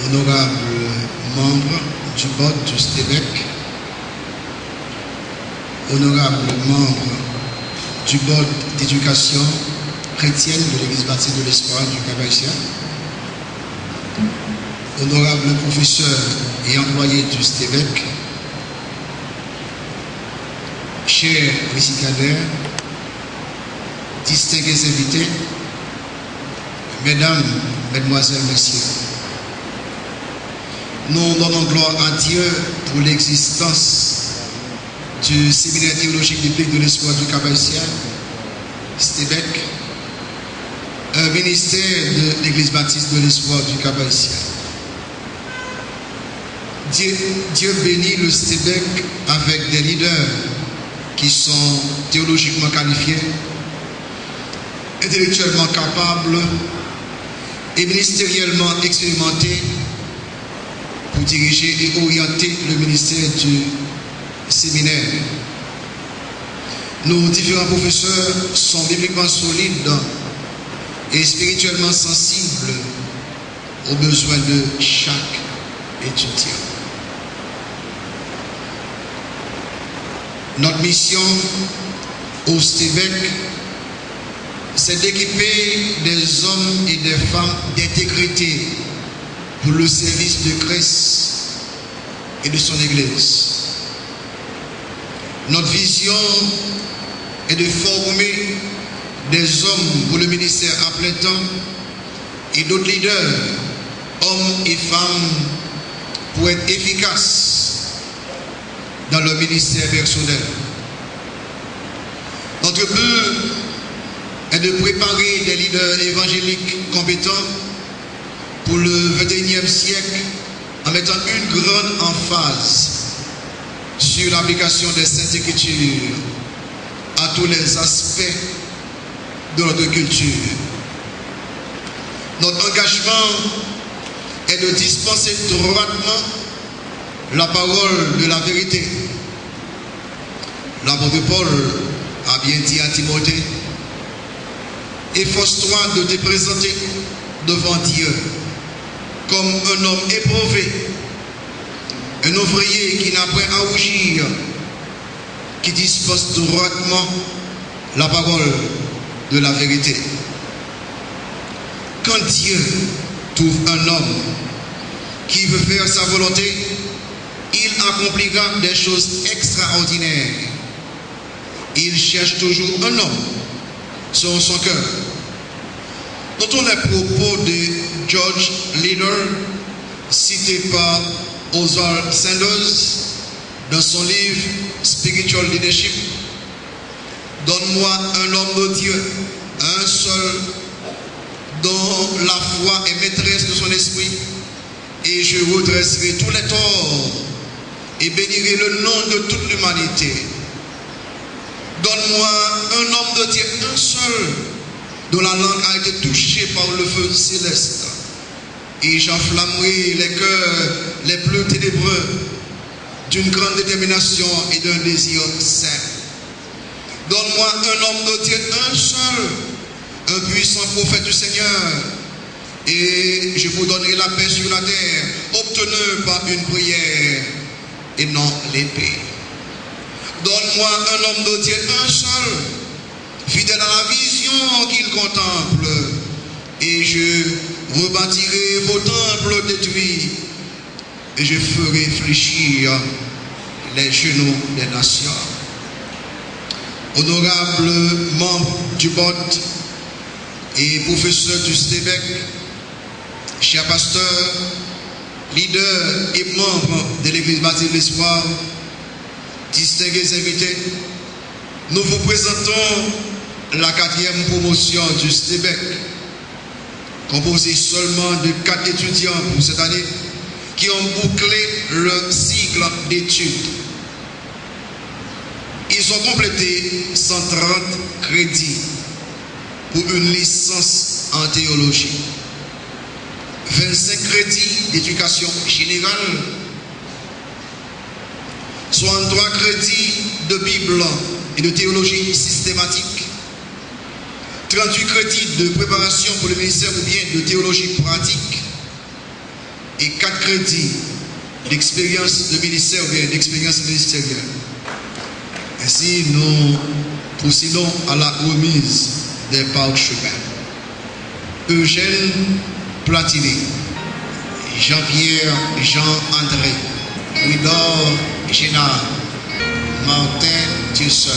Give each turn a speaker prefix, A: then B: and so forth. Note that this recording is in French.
A: honorables membres du board du STEBEC, honorables membres du board d'éducation chrétienne de l'Église baptiste de l'Espoir du Cap-Haïtien, honorables professeurs et employés du STEBEC, chers récipiendaires, distingués invités, mesdames, mesdemoiselles, messieurs, nous donnons gloire à Dieu pour l'existence du séminaire théologique biblique de l'Espoir du Cap-Haïtien, STEBEC, un ministère de l'Église baptiste de l'Espoir du Cap-Haïtien. Dieu bénit le STEBEC avec des leaders qui sont théologiquement qualifiés, intellectuellement capables et ministériellement expérimentés pour diriger et orienter le ministère du séminaire. Nos différents professeurs sont bibliquement solides et spirituellement sensibles aux besoins de chaque étudiant. Notre mission au STEBEC, c'est d'équiper des hommes et des femmes d'intégrité pour le service de Christ et de son Église. Notre vision est de former des hommes pour le ministère à plein temps et d'autres leaders, hommes et femmes, pour être efficaces dans leur ministère personnel. Notre but est de préparer des leaders évangéliques compétents pour le XXIe siècle en mettant une grande emphase sur l'application des Saintes Écritures à tous les aspects de notre culture. Notre engagement est de dispenser droitement la parole de la vérité. L'apôtre Paul a bien dit à Timothée: efforce-toi de te présenter devant Dieu comme un homme éprouvé, un ouvrier qui n'a point à rougir, qui dispose droitement la parole de la vérité. Quand Dieu trouve un homme qui veut faire sa volonté, il accomplira des choses extraordinaires. Il cherche toujours un homme selon son cœur. Notons les propos de George Leader, cité par Oswald Sanders dans son livre Spiritual Leadership. Donne-moi un homme de Dieu, un seul, dont la foi est maîtresse de son esprit, et je redresserai tous les torts et bénirai le nom de toute l'humanité. Donne-moi un homme de Dieu, un seul, dont la langue a été touchée par le feu céleste, et j'enflammerai les cœurs les plus ténébreux d'une grande détermination et d'un désir saint. Donne-moi un homme de Dieu, un seul, un puissant prophète du Seigneur, et je vous donnerai la paix sur la terre, obtenue par une prière et non l'épée. Donne-moi un homme de Dieu, un seul, fidèle à la vision qu'il contemple, et je rebâtirai vos temples détruits, et je ferai fléchir les genoux des nations. Honorables membres du board et professeurs du STEBEC, chers pasteurs, leaders et membres de l'Église baptiste de l'Espoir, distingués invités, nous vous présentons la 4e promotion du STEBEC, composée seulement de 4 étudiants pour cette année qui ont bouclé leur cycle d'études. Ils ont complété 130 crédits pour une licence en théologie, 25 crédits d'éducation générale, 63 crédits de Bible et de théologie systématique, 38 crédits de préparation pour le ministère ou bien de théologie pratique, et et 4 crédits d'expérience de ministère ou bien d'expérience ministérielle. Ainsi, nous procédons à la remise des parchemins. Eugène Platini, Jean-Pierre Jean-André, Widor Génard, Martin Tissot,